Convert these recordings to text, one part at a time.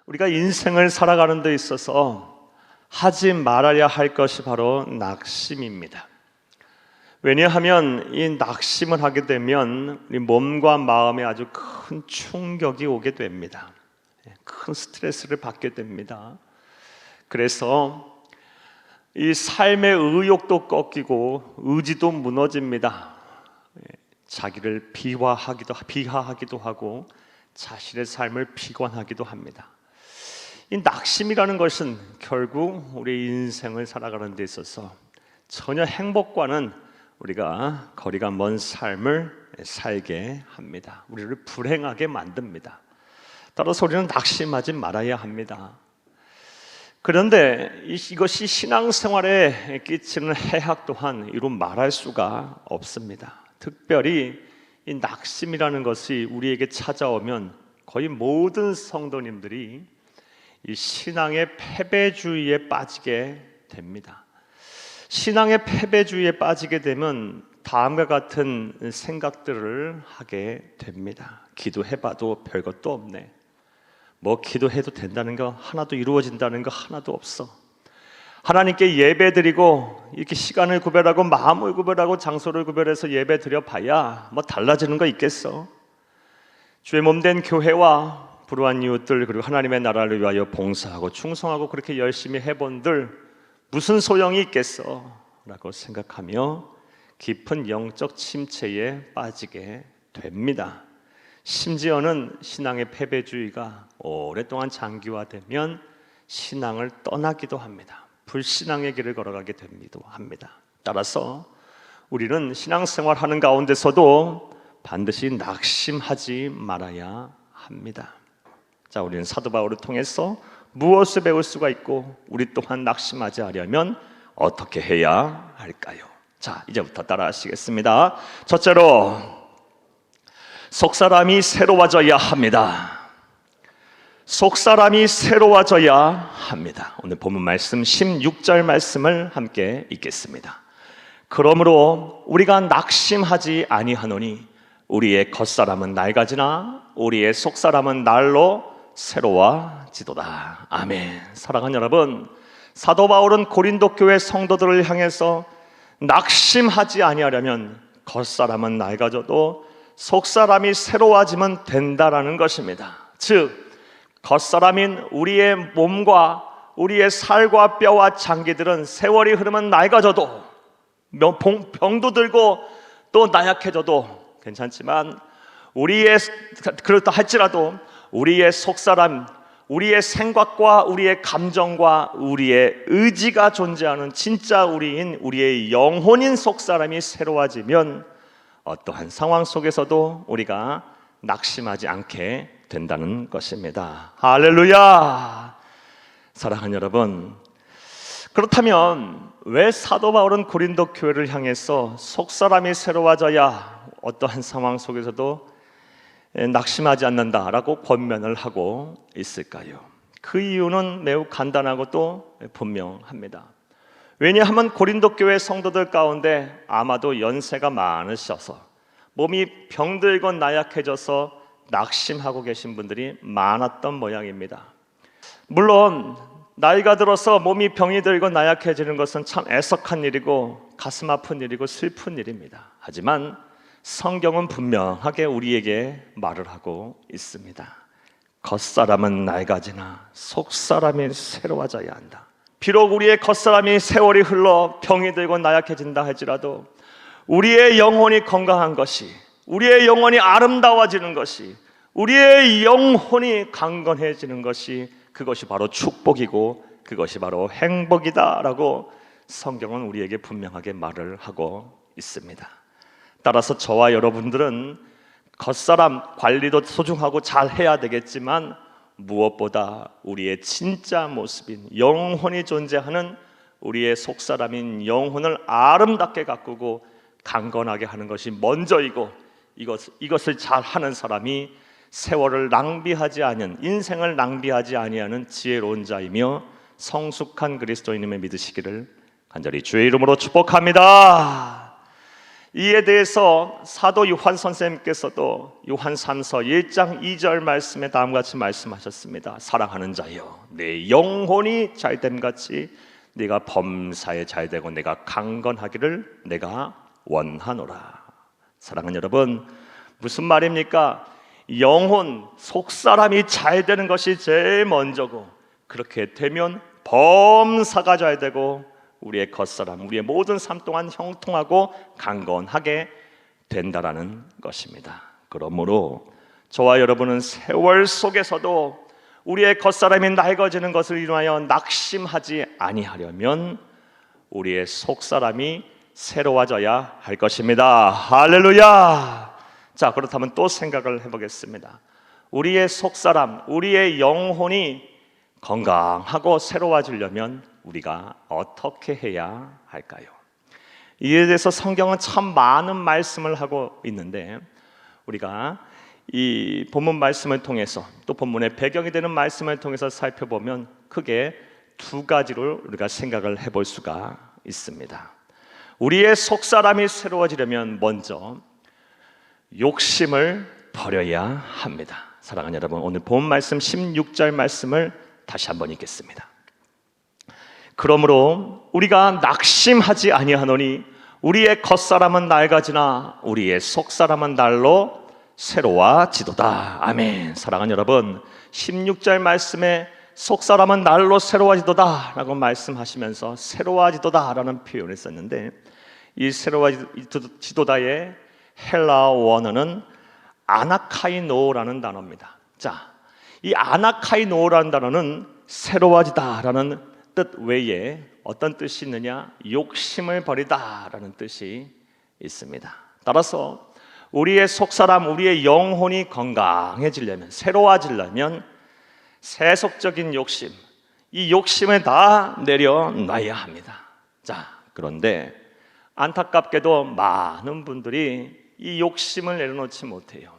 우리가 인생을 살아가는 데 있어서 하지 말아야 할 것이 바로 낙심입니다. 왜냐하면 이 낙심을 하게 되면 우리 몸과 마음에 아주 큰 충격이 오게 됩니다. 큰 스트레스를 받게 됩니다. 그래서 이 삶의 의욕도 꺾이고 의지도 무너집니다. 자기를 비하하기도 하고 자신의 삶을 비관하기도 합니다. 이 낙심이라는 것은 결국 우리 인생을 살아가는 데 있어서 전혀 행복과는 우리가 거리가 먼 삶을 살게 합니다. 우리를 불행하게 만듭니다. 따라서 우리는 낙심하지 말아야 합니다. 그런데 이것이 신앙생활에 끼치는 해악 또한 이루 말할 수가 없습니다. 특별히 이 낙심이라는 것이 우리에게 찾아오면 거의 모든 성도님들이 이 신앙의 패배주의에 빠지게 됩니다. 신앙의 패배주의에 빠지게 되면 다음과 같은 생각들을 하게 됩니다. 기도해봐도 별것도 없네. 뭐 기도해도 된다는 거 하나도 이루어진다는 거 하나도 없어. 하나님께 예배드리고 이렇게 시간을 구별하고 마음을 구별하고 장소를 구별해서 예배드려 봐야 뭐 달라지는 거 있겠어. 주의 몸된 교회와 불우한 이웃들 그리고 하나님의 나라를 위하여 봉사하고 충성하고 그렇게 열심히 해본들 무슨 소용이 있겠어 라고 생각하며 깊은 영적 침체에 빠지게 됩니다. 심지어는 신앙의 패배주의가 오랫동안 장기화되면 신앙을 떠나기도 합니다. 불신앙의 길을 걸어가게 되기도 합니다. 따라서 우리는 신앙생활 하는 가운데서도 반드시 낙심하지 말아야 합니다. 자, 우리는 사도 바울을 통해서 무엇을 배울 수가 있고 우리 또한 낙심하지 않으려면 어떻게 해야 할까요? 자, 이제부터 따라 하시겠습니다. 첫째로 속사람이 새로워져야 합니다. 속사람이 새로워져야 합니다. 오늘 본문 말씀 16절 말씀을 함께 읽겠습니다. 그러므로 우리가 낙심하지 아니하노니 우리의 겉사람은 낡아지나 우리의 속사람은 날로 새로워지도다. 아멘. 사랑하는 여러분, 사도 바울은 고린도 교회 성도들을 향해서 낙심하지 아니하려면 겉사람은 낡아져도 속사람이 새로워지면 된다라는 것입니다. 즉 겉사람인 우리의 몸과 우리의 살과 뼈와 장기들은 세월이 흐르면 낡아져도 병도 들고 또 나약해져도 괜찮지만 그렇다 할지라도 우리의 속사람, 우리의 생각과 우리의 감정과 우리의 의지가 존재하는 진짜 우리의 영혼인 속사람이 새로워지면 어떠한 상황 속에서도 우리가 낙심하지 않게 된다는 것입니다. 할렐루야! 사랑하는 여러분, 그렇다면 왜 사도 바울은 고린도 교회를 향해서 속사람이 새로워져야 어떠한 상황 속에서도 낙심하지 않는다라고 권면을 하고 있을까요? 그 이유는 매우 간단하고 또 분명합니다. 왜냐하면 고린도 교회 성도들 가운데 아마도 연세가 많으셔서 몸이 병들고 나약해져서 낙심하고 계신 분들이 많았던 모양입니다. 물론 나이가 들어서 몸이 병이 들고 나약해지는 것은 참 애석한 일이고 가슴 아픈 일이고 슬픈 일입니다. 하지만 성경은 분명하게 우리에게 말을 하고 있습니다. 겉사람은 낡아지나 속사람이 새로워져야 한다. 비록 우리의 겉사람이 세월이 흘러 병이 들고 나약해진다 할지라도 우리의 영혼이 건강한 것이, 우리의 영혼이 아름다워지는 것이, 우리의 영혼이 강건해지는 것이, 그것이 바로 축복이고 그것이 바로 행복이다라고 성경은 우리에게 분명하게 말을 하고 있습니다. 따라서 저와 여러분들은 겉사람 관리도 소중하고 잘 해야 되겠지만 무엇보다 우리의 진짜 모습인 영혼이 존재하는 우리의 속사람인 영혼을 아름답게 가꾸고 강건하게 하는 것이 먼저이고 이것을 잘하는 사람이 세월을 낭비하지 않은, 인생을 낭비하지 아니하는 지혜로운 자이며 성숙한 그리스도인임을 믿으시기를 간절히 주의 이름으로 축복합니다. 이에 대해서 사도 요한 선생님께서도 요한 3서 1장 2절 말씀에 다음과 같이 말씀하셨습니다. 사랑하는 자여, 내 영혼이 잘됨 같이 네가 범사에 잘되고 내가 강건하기를 내가 원하노라. 사랑하는 여러분, 무슨 말입니까? 영혼, 속사람이 잘 되는 것이 제일 먼저고, 그렇게 되면 범사가 잘 되고 우리의 겉사람, 우리의 모든 삶 동안 형통하고 강건하게 된다라는 것입니다. 그러므로 저와 여러분은 세월 속에서도 우리의 겉사람이 낡아지는 것을 인하여 낙심하지 아니하려면 우리의 속사람이 새로워져야 할 것입니다. 할렐루야! 자, 그렇다면 또 생각을 해보겠습니다. 우리의 속사람, 우리의 영혼이 건강하고 새로워지려면 우리가 어떻게 해야 할까요? 이에 대해서 성경은 참 많은 말씀을 하고 있는데, 우리가 이 본문 말씀을 통해서 또 본문의 배경이 되는 말씀을 통해서 살펴보면 크게 두 가지로 우리가 생각을 해볼 수가 있습니다. 우리의 속사람이 새로워지려면 먼저 욕심을 버려야 합니다. 사랑하는 여러분, 오늘 본 말씀 16절 말씀을 다시 한번 읽겠습니다. 그러므로 우리가 낙심하지 아니하노니 우리의 겉사람은 낡아지나 우리의 속사람은 날로 새로워지도다. 아멘. 사랑하는 여러분, 16절 말씀에 속사람은 날로 새로워지도다 라고 말씀하시면서 새로워지도다 라는 표현을 썼는데, 이 새로워지도다의 헬라어 원어는 아나카이노라는 단어입니다. 자, 이 아나카이노라는 단어는 새로워지다라는 뜻 외에 어떤 뜻이 있느냐? 욕심을 버리다라는 뜻이 있습니다. 따라서 우리의 속사람, 우리의 영혼이 건강해지려면, 새로워지려면 세속적인 욕심, 이 욕심을 다 내려놔야 합니다. 자, 그런데 안타깝게도 많은 분들이 이 욕심을 내려놓지 못해요.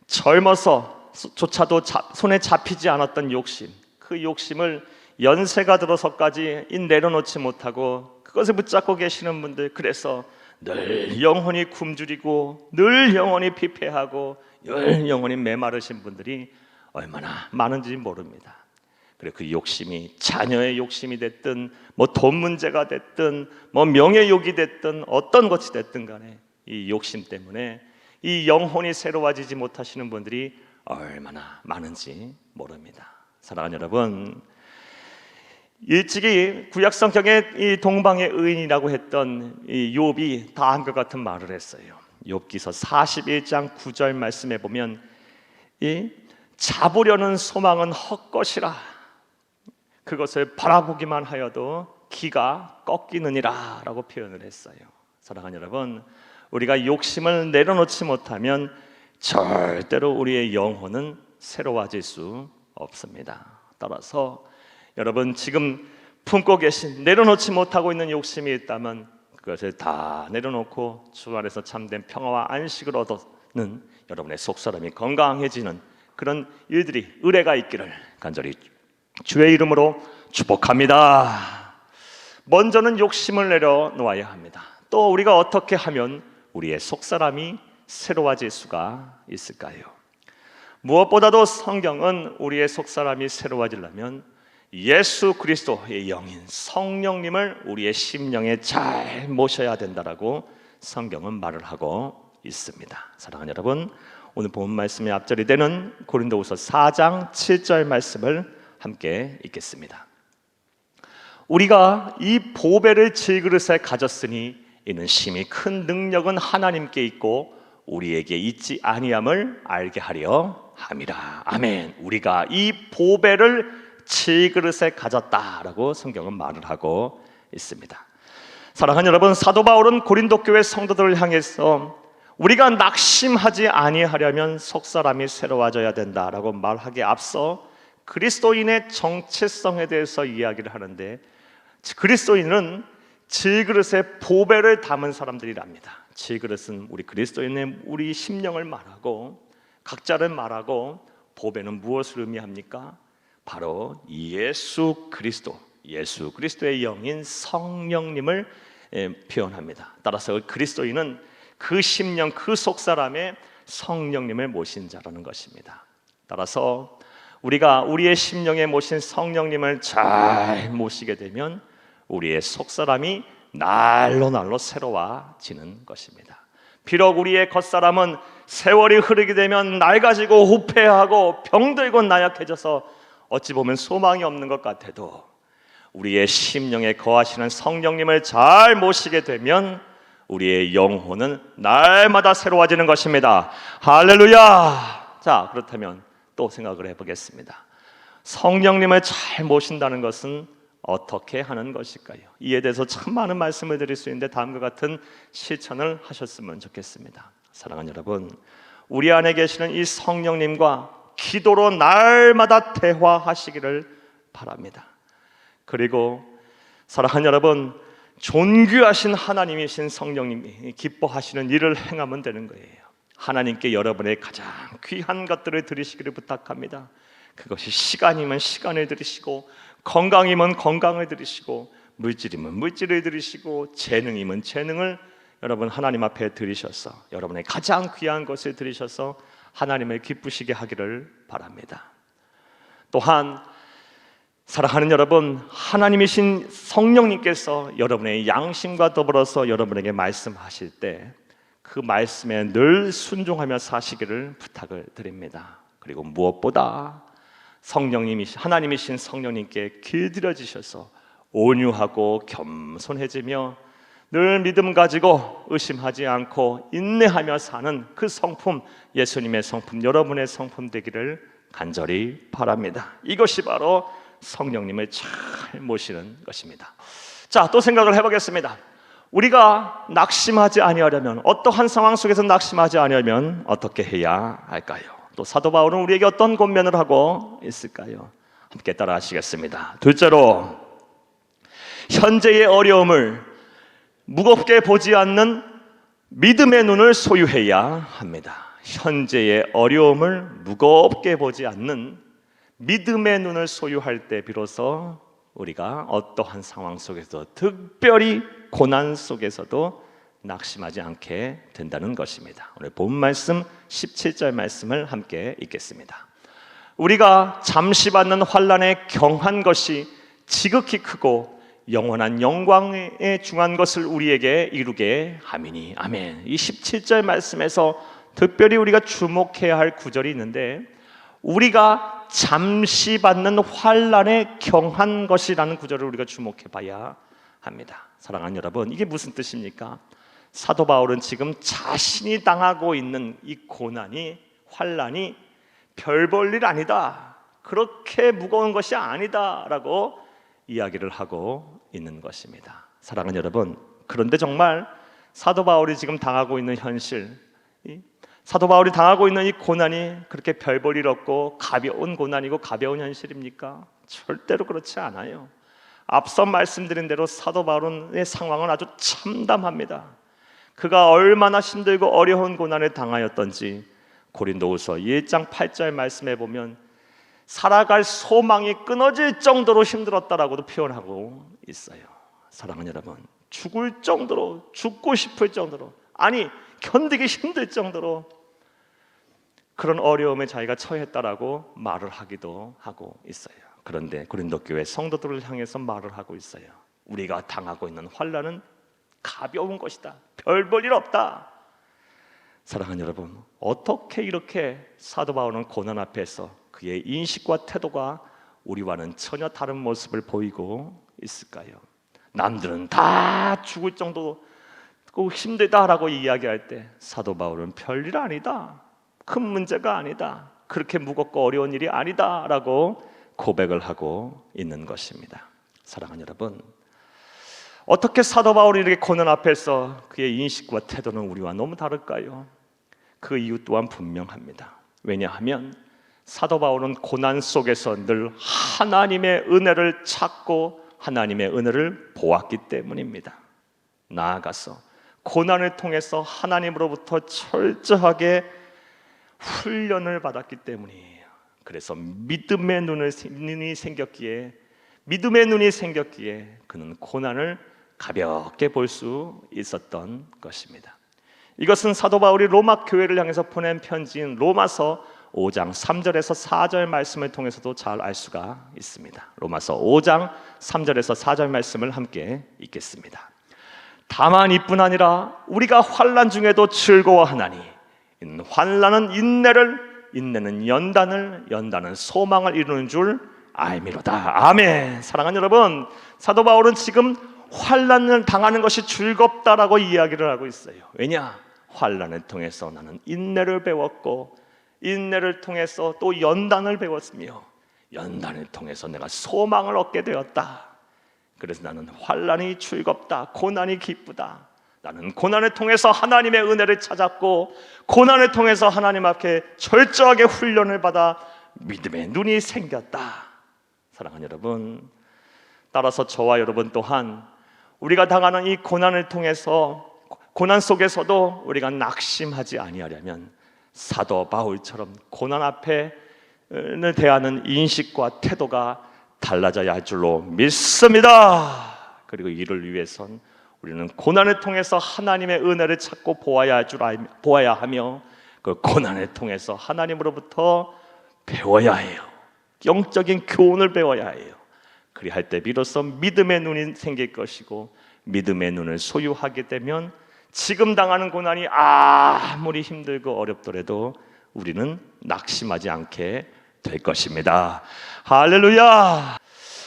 젊어서조차도 손에 잡히지 않았던 욕심, 그 욕심을 연세가 들어서까지 내려놓지 못하고 그것을 붙잡고 계시는 분들, 그래서 늘 영혼이 굶주리고 늘 영혼이 피폐하고 늘 영혼이 메마르신 분들이 얼마나 많은지 모릅니다. 그래, 그 욕심이 자녀의 욕심이 됐든 돈 문제가 됐든 명예욕이 됐든 어떤 것이 됐든 간에 이 욕심 때문에 이 영혼이 새로워지지 못하시는 분들이 얼마나 많은지 모릅니다. 사랑하는 여러분, 일찍이 구약 성경에 이 동방의 의인이라고 했던 이 욥이 다음과 같은 말을 했어요. 욥기서 41장 9절 말씀에 보면 이 잡으려는 소망은 헛것이라, 그것을 바라보기만 하여도 기가 꺾이느니라 라고 표현을 했어요. 사랑하는 여러분, 우리가 욕심을 내려놓지 못하면 절대로 우리의 영혼은 새로워질 수 없습니다. 따라서 여러분, 지금 품고 계신, 내려놓지 못하고 있는 욕심이 있다면 그것을 다 내려놓고 주 안에서 참된 평화와 안식을 얻는 여러분의 속사람이 건강해지는 그런 일들이, 의뢰가 있기를 간절히 주의 이름으로 축복합니다. 먼저는 욕심을 내려놓아야 합니다. 또 우리가 어떻게 하면 우리의 속사람이 새로워질 수가 있을까요? 무엇보다도 성경은 우리의 속사람이 새로워지려면 예수 그리스도의 영인 성령님을 우리의 심령에 잘 모셔야 된다라고 성경은 말을 하고 있습니다. 사랑하는 여러분, 오늘 본 말씀의 앞절이 되는 고린도후서 4장 7절 말씀을 함께 읽겠습니다. 우리가 이 보배를 질그릇에 가졌으니 이는 심히 큰 능력은 하나님께 있고 우리에게 있지 아니함을 알게 하려 함이라. 아멘. 우리가 이 보배를 질그릇에 가졌다라고 성경은 말을 하고 있습니다. 사랑하는 여러분, 사도 바울은 고린도 교회 성도들을 향해서 우리가 낙심하지 아니하려면 속사람이 새로워져야 된다라고 말하기에 앞서 그리스도인의 정체성에 대해서 이야기를 하는데, 그리스도인은 질그릇에 보배를 담은 사람들이랍니다. 질그릇은 우리 그리스도인의 우리 심령을 말하고 각자를 말하고, 보배는 무엇을 의미합니까? 바로 예수 그리스도의 영인 성령님을 표현합니다. 따라서 그리스도인은 그 심령, 그 속사람에 성령님을 모신 자라는 것입니다. 따라서 우리가 우리의 심령에 모신 성령님을 잘 모시게 되면 우리의 속사람이 날로 날로 새로워지는 것입니다. 비록 우리의 겉사람은 세월이 흐르게 되면 낡아지고 후패하고 병들고 나약해져서 어찌 보면 소망이 없는 것 같아도 우리의 심령에 거하시는 성령님을 잘 모시게 되면 우리의 영혼은 날마다 새로워지는 것입니다. 할렐루야! 자, 그렇다면 또 생각을 해보겠습니다. 성령님을 잘 모신다는 것은 어떻게 하는 것일까요? 이에 대해서 참 많은 말씀을 드릴 수 있는데 다음과 같은 실천을 하셨으면 좋겠습니다. 사랑하는 여러분, 우리 안에 계시는 이 성령님과 기도로 날마다 대화하시기를 바랍니다. 그리고 사랑하는 여러분, 존귀하신 하나님이신 성령님이 기뻐하시는 일을 행하면 되는 거예요. 하나님께 여러분의 가장 귀한 것들을 드리시기를 부탁합니다. 그것이 시간이면 시간을 드리시고, 건강이면 건강을 드리시고, 물질이면 물질을 드리시고, 재능이면 재능을 여러분 하나님 앞에 드리셔서 여러분의 가장 귀한 것을 드리셔서 하나님을 기쁘시게 하기를 바랍니다. 또한 사랑하는 여러분, 하나님이신 성령님께서 여러분의 양심과 더불어서 여러분에게 말씀하실 때 그 말씀에 늘 순종하며 사시기를 부탁을 드립니다. 그리고 무엇보다 하나님이신 성령님께 길들여지셔서 온유하고 겸손해지며 늘 믿음 가지고 의심하지 않고 인내하며 사는 그 성품, 예수님의 성품, 여러분의 성품 되기를 간절히 바랍니다. 이것이 바로 성령님을 잘 모시는 것입니다. 자, 또 생각을 해보겠습니다. 우리가 낙심하지 아니하려면, 어떠한 상황 속에서 낙심하지 아니하려면 어떻게 해야 할까요? 또 사도 바울은 우리에게 어떤 권면을 하고 있을까요? 함께 따라 하시겠습니다. 둘째로, 현재의 어려움을 무겁게 보지 않는 믿음의 눈을 소유해야 합니다. 현재의 어려움을 무겁게 보지 않는 믿음의 눈을 소유할 때 비로소 우리가 어떠한 상황 속에서, 특별히 고난 속에서도 낙심하지 않게 된다는 것입니다. 오늘 본 말씀 17절 말씀을 함께 읽겠습니다. 우리가 잠시 받는 환난에 경한 것이 지극히 크고 영원한 영광에 중한 것을 우리에게 이루게 함이니. 아멘. 이 17절 말씀에서 특별히 우리가 주목해야 할 구절이 있는데, 우리가 잠시 받는 환난에 경한 것이라는 구절을 우리가 주목해 봐야 합니다. 사랑하는 여러분, 이게 무슨 뜻입니까? 사도 바울은 지금 자신이 당하고 있는 이 고난이, 환난이 별 볼 일 아니다, 그렇게 무거운 것이 아니다 라고 이야기를 하고 있는 것입니다. 사랑하는 여러분, 그런데 정말 사도 바울이 지금 당하고 있는 현실, 사도 바울이 당하고 있는 이 고난이 그렇게 별 볼 일 없고 가벼운 고난이고 가벼운 현실입니까? 절대로 그렇지 않아요. 앞서 말씀드린 대로 사도 바울의 상황은 아주 참담합니다. 그가 얼마나 힘들고 어려운 고난을 당하였던지 고린도후서 1장 8절 말씀에 보면 살아갈 소망이 끊어질 정도로 힘들었다라고도 표현하고 있어요. 사랑하는 여러분, 죽을 정도로, 죽고 싶을 정도로, 아니 견디기 힘들 정도로 그런 어려움에 자기가 처했다라고 말을 하기도 하고 있어요. 그런데 고린도 교회 성도들을 향해서 말을 하고 있어요. 우리가 당하고 있는 환난은 가벼운 것이다, 별 볼 일 없다. 사랑하는 여러분, 어떻게 이렇게 사도 바울은 고난 앞에서 그의 인식과 태도가 우리와는 전혀 다른 모습을 보이고 있을까요? 남들은 다 죽을 정도로 힘들다라고 이야기할 때 사도 바울은 별일 아니다, 큰 문제가 아니다, 그렇게 무겁고 어려운 일이 아니다 라고 고백을 하고 있는 것입니다. 사랑하는 여러분, 어떻게 사도 바울이 이렇게 고난 앞에서 그의 인식과 태도는 우리와 너무 다를까요? 그 이유 또한 분명합니다. 왜냐하면 사도 바울은 고난 속에서 늘 하나님의 은혜를 찾고 하나님의 은혜를 보았기 때문입니다. 나아가서 고난을 통해서 하나님으로부터 철저하게 훈련을 받았기 때문이에요. 그래서 믿음의 눈이 생겼기에 그는 고난을 가볍게 볼 수 있었던 것입니다. 이것은 사도 바울이 로마 교회를 향해서 보낸 편지인 로마서 5장 3절에서 4절 말씀을 통해서도 잘 알 수가 있습니다. 로마서 5장 3절에서 4절 말씀을 함께 읽겠습니다. 다만 이뿐 아니라 우리가 환난 중에도 즐거워하나니 환난은 인내를, 인내는 연단을, 연단은 소망을 이루는 줄 알미로다. 아멘. 사랑하는 여러분, 사도 바울은 지금 환난을 당하는 것이 즐겁다라고 이야기를 하고 있어요. 왜냐? 환난을 통해서 나는 인내를 배웠고, 인내를 통해서 또 연단을 배웠으며, 연단을 통해서 내가 소망을 얻게 되었다. 그래서 나는 환난이 즐겁다, 고난이 기쁘다. 나는 고난을 통해서 하나님의 은혜를 찾았고, 고난을 통해서 하나님 앞에 철저하게 훈련을 받아 믿음의 눈이 생겼다. 사랑하는 여러분, 따라서 저와 여러분 또한 우리가 당하는 이 고난을 통해서, 고난 속에서도 우리가 낙심하지 아니하려면 사도 바울처럼 고난 앞에 대하는 인식과 태도가 달라져야 할 줄로 믿습니다. 그리고 이를 위해선 우리는 고난을 통해서 하나님의 은혜를 찾고 보아야 하며, 그 고난을 통해서 하나님으로부터 배워야 해요. 영적인 교훈을 배워야 해요. 그리할 때 비로소 믿음의 눈이 생길 것이고, 믿음의 눈을 소유하게 되면 지금 당하는 고난이 아무리 힘들고 어렵더라도 우리는 낙심하지 않게 될 것입니다. 할렐루야.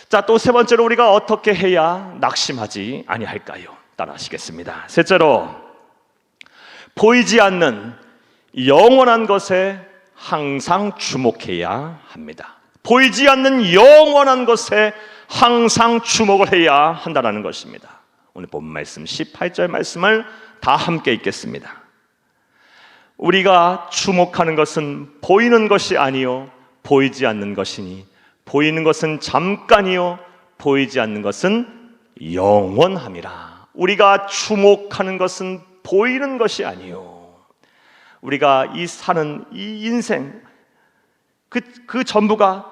자, 또 세 번째로 우리가 어떻게 해야 낙심하지 아니할까요? 따라하시겠습니다. 셋째로, 보이지 않는 영원한 것에 항상 주목해야 합니다. 보이지 않는 영원한 것에 항상 주목을 해야 한다는 것입니다. 오늘 본 말씀 18절 말씀을 다 함께 읽겠습니다. 우리가 주목하는 것은 보이는 것이 아니요 보이지 않는 것이니, 보이는 것은 잠깐이요 보이지 않는 것은 영원함이라. 우리가 주목하는 것은 보이는 것이 아니요, 우리가 이 사는 이 인생 그 전부가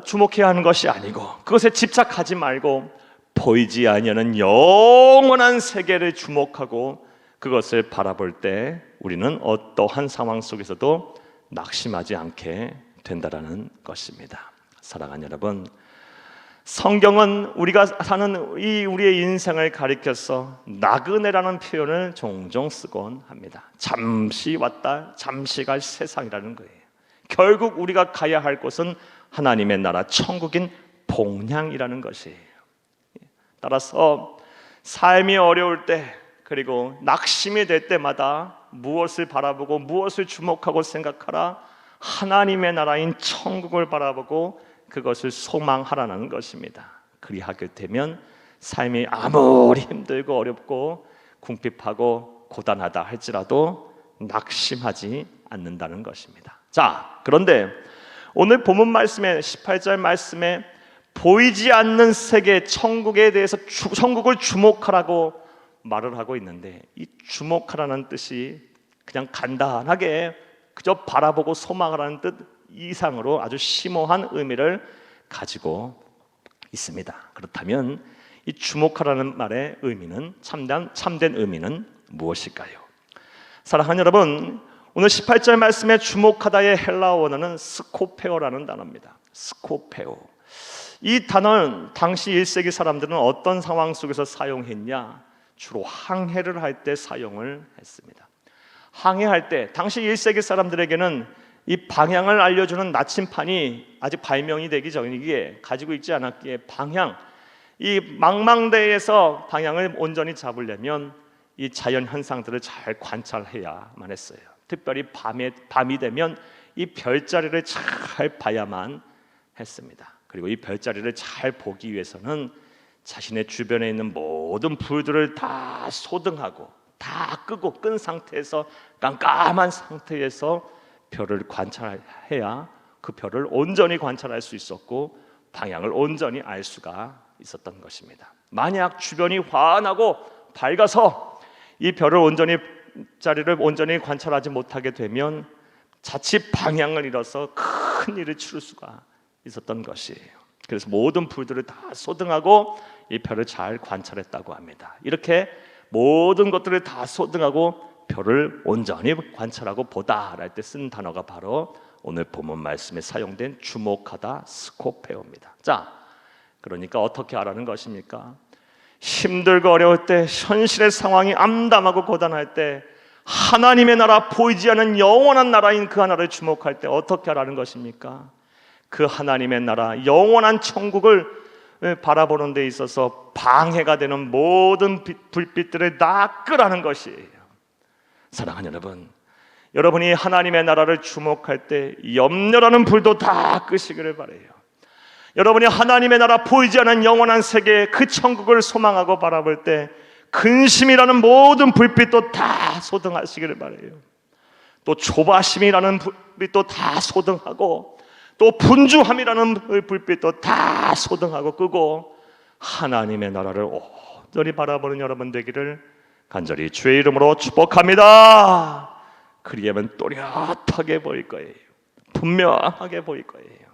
주목해야 하는 것이 아니고, 그것에 집착하지 말고 보이지 아니하는 영원한 세계를 주목하고 그것을 바라볼 때 우리는 어떠한 상황 속에서도 낙심하지 않게 된다라는 것입니다. 사랑하는 여러분, 성경은 우리가 사는 이 우리의 인생을 가리켜서 나그네라는 표현을 종종 쓰곤 합니다. 잠시 왔다 잠시 갈 세상이라는 거예요. 결국 우리가 가야 할 곳은 하나님의 나라 천국인 복량이라는 것이에요. 따라서 삶이 어려울 때, 그리고 낙심이 될 때마다 무엇을 바라보고 무엇을 주목하고 생각하라? 하나님의 나라인 천국을 바라보고 그것을 소망하라는 것입니다. 그리하게 되면 삶이 아무리 힘들고 어렵고 궁핍하고 고단하다 할지라도 낙심하지 않는다는 것입니다. 자, 그런데 오늘 본문 말씀에 18절 말씀에 보이지 않는 세계 천국에 대해서 천국을 주목하라고 말을 하고 있는데, 이 주목하라는 뜻이 그냥 간단하게 그저 바라보고 소망하라는 뜻 이상으로 아주 심오한 의미를 가지고 있습니다. 그렇다면 이 주목하라는 말의 의미는, 참된 의미는 무엇일까요? 사랑하는 여러분, 오늘 18절 말씀에 주목하다의 헬라어 원어는 스코페오라는 단어입니다. 스코페오. 이 단어는 당시 1세기 사람들은 어떤 상황 속에서 사용했냐? 주로 항해를 할 때 사용을 했습니다. 항해할 때 당시 1세기 사람들에게는 이 방향을 알려주는 나침판이 아직 발명이 되기 전이기에, 가지고 있지 않았기에 이 망망대해에서 방향을 온전히 잡으려면 이 자연 현상들을 잘 관찰해야만 했어요. 특별히 밤이 되면 이 별자리를 잘 봐야만 했습니다. 그리고 이 별자리를 잘 보기 위해서는 자신의 주변에 있는 모든 불들을 다 소등하고 다 끈 상태에서, 깜깜한 상태에서 별을 관찰해야 그 별을 온전히 관찰할 수 있었고 방향을 온전히 알 수가 있었던 것입니다. 만약 주변이 환하고 밝아서 이 자리를 온전히 관찰하지 못하게 되면 자칫 방향을 잃어서 큰 일을 치를 수가 있었던 것이에요. 그래서 모든 불들을 다 소등하고 이 별을 잘 관찰했다고 합니다. 이렇게 모든 것들을 다 소등하고 별을 온전히 관찰하고 보다 랄 때 쓴 단어가 바로 오늘 본문 말씀에 사용된 주목하다 스코페오입니다. 자, 그러니까 어떻게 하라는 것입니까? 힘들고 어려울 때, 현실의 상황이 암담하고 고단할 때, 하나님의 나라, 보이지 않는 영원한 나라인 그 하나를 주목할 때 어떻게 하라는 것입니까? 그 하나님의 나라, 영원한 천국을 바라보는 데 있어서 방해가 되는 모든 불빛들을 다 끄라는 것이에요. 사랑하는 여러분, 여러분이 하나님의 나라를 주목할 때 염려라는 불도 다 끄시기를 바라요. 여러분이 하나님의 나라, 보이지 않는 영원한 세계, 그 천국을 소망하고 바라볼 때 근심이라는 모든 불빛도 다 소등하시기를 바라요. 또 조바심이라는 불빛도 다 소등하고, 또 분주함이라는 불빛도 다 소등하고 끄고 하나님의 나라를 온전히 바라보는 여러분 되기를 간절히 주의 이름으로 축복합니다. 그리하면 또렷하게 보일 거예요. 분명하게 보일 거예요.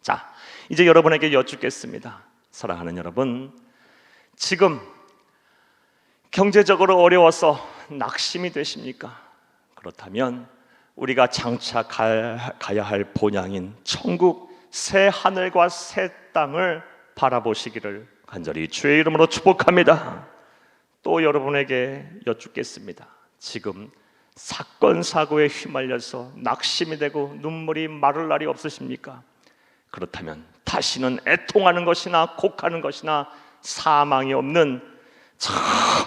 자, 이제 여러분에게 여쭙겠습니다. 사랑하는 여러분, 지금 경제적으로 어려워서 낙심이 되십니까? 그렇다면 우리가 장차 가야 할 본향인 천국, 새 하늘과 새 땅을 바라보시기를 간절히 주의 이름으로 축복합니다. 또 여러분에게 여쭙겠습니다. 지금 사건 사고에 휘말려서 낙심이 되고 눈물이 마를 날이 없으십니까? 그렇다면 다시는 애통하는 것이나 곡하는 것이나 사망이 없는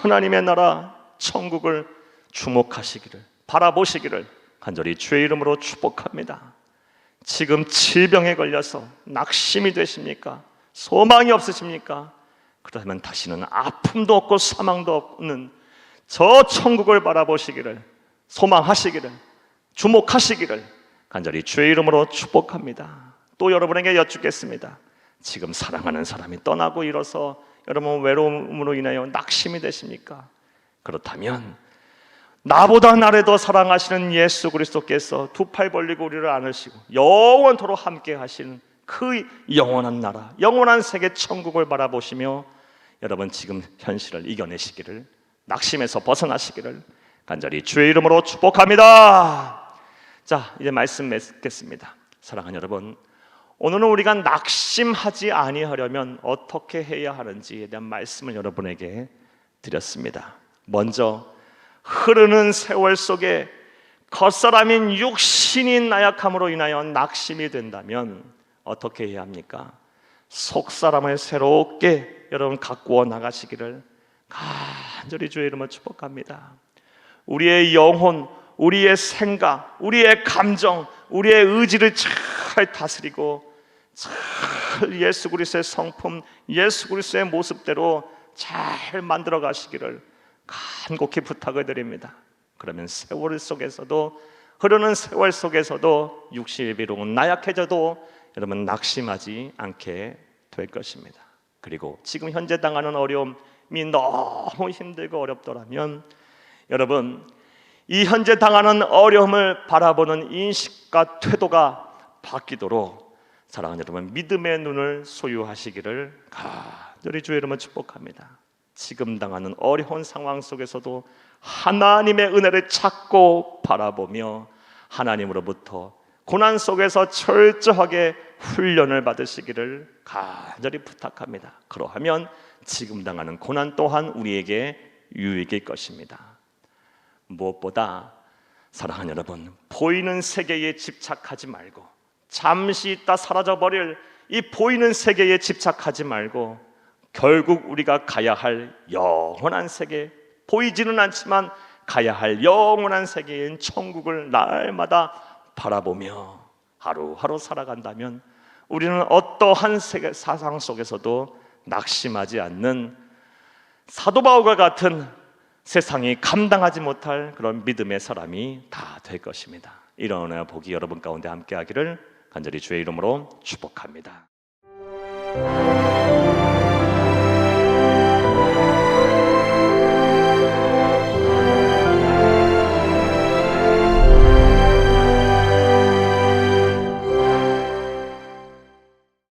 하나님의 나라 천국을 주목하시기를, 바라보시기를 간절히 주의 이름으로 축복합니다. 지금 질병에 걸려서 낙심이 되십니까? 소망이 없으십니까? 그렇다면 다시는 아픔도 없고 사망도 없는 저 천국을 바라보시기를, 소망하시기를, 주목하시기를 간절히 주의 이름으로 축복합니다. 또 여러분에게 여쭙겠습니다. 지금 사랑하는 사람이 떠나고 이뤄서 여러분 외로움으로 인하여 낙심이 되십니까? 그렇다면 나보다 나를 더 사랑하시는 예수 그리스도께서 두 팔 벌리고 우리를 안으시고 영원토록 함께 하시는 그 영원한 나라, 영원한 세계 천국을 바라보시며 여러분 지금 현실을 이겨내시기를, 낙심에서 벗어나시기를 간절히 주의 이름으로 축복합니다. 자, 이제 말씀 맺겠습니다. 사랑하는 여러분, 오늘은 우리가 낙심하지 아니하려면 어떻게 해야 하는지에 대한 말씀을 여러분에게 드렸습니다. 먼저 흐르는 세월 속에 겉사람인 육신이 나약함으로 인하여 낙심이 된다면 어떻게 해야 합니까? 속사람을 새롭게 여러분 가꾸어 나가시기를 간절히 주의 이름으로 축복합니다. 우리의 영혼, 우리의 생각, 우리의 감정, 우리의 의지를 잘 다스리고 잘 예수 그리스도의 성품, 예수 그리스도의 모습대로 잘 만들어 가시기를 간곡히 부탁을 드립니다. 그러면 세월 속에서도, 흐르는 세월 속에서도 육신이 비록 나약해져도 여러분 낙심하지 않게 될 것입니다. 그리고 지금 현재 당하는 어려움이 너무 힘들고 어렵더라면 여러분 이 현재 당하는 어려움을 바라보는 인식과 태도가 바뀌도록 사랑하는 여러분 믿음의 눈을 소유하시기를 간절히 주의 이름으로 축복합니다. 지금 당하는 어려운 상황 속에서도 하나님의 은혜를 찾고 바라보며 하나님으로부터 고난 속에서 철저하게 훈련을 받으시기를 간절히 부탁합니다. 그러하면 지금 당하는 고난 또한 우리에게 유익일 것입니다. 무엇보다 사랑하는 여러분, 보이는 세계에 집착하지 말고, 잠시 있다 사라져버릴 이 보이는 세계에 집착하지 말고 결국 우리가 가야 할 영원한 세계, 보이지는 않지만 가야 할 영원한 세계인 천국을 날마다 바라보며 하루하루 살아간다면 우리는 어떠한 세계 사상 속에서도 낙심하지 않는 사도 바울과 같은 세상이 감당하지 못할 그런 믿음의 사람이 다 될 것입니다. 이런 은혜와 복이 여러분 가운데 함께하기를 간절히 주의 이름으로 축복합니다.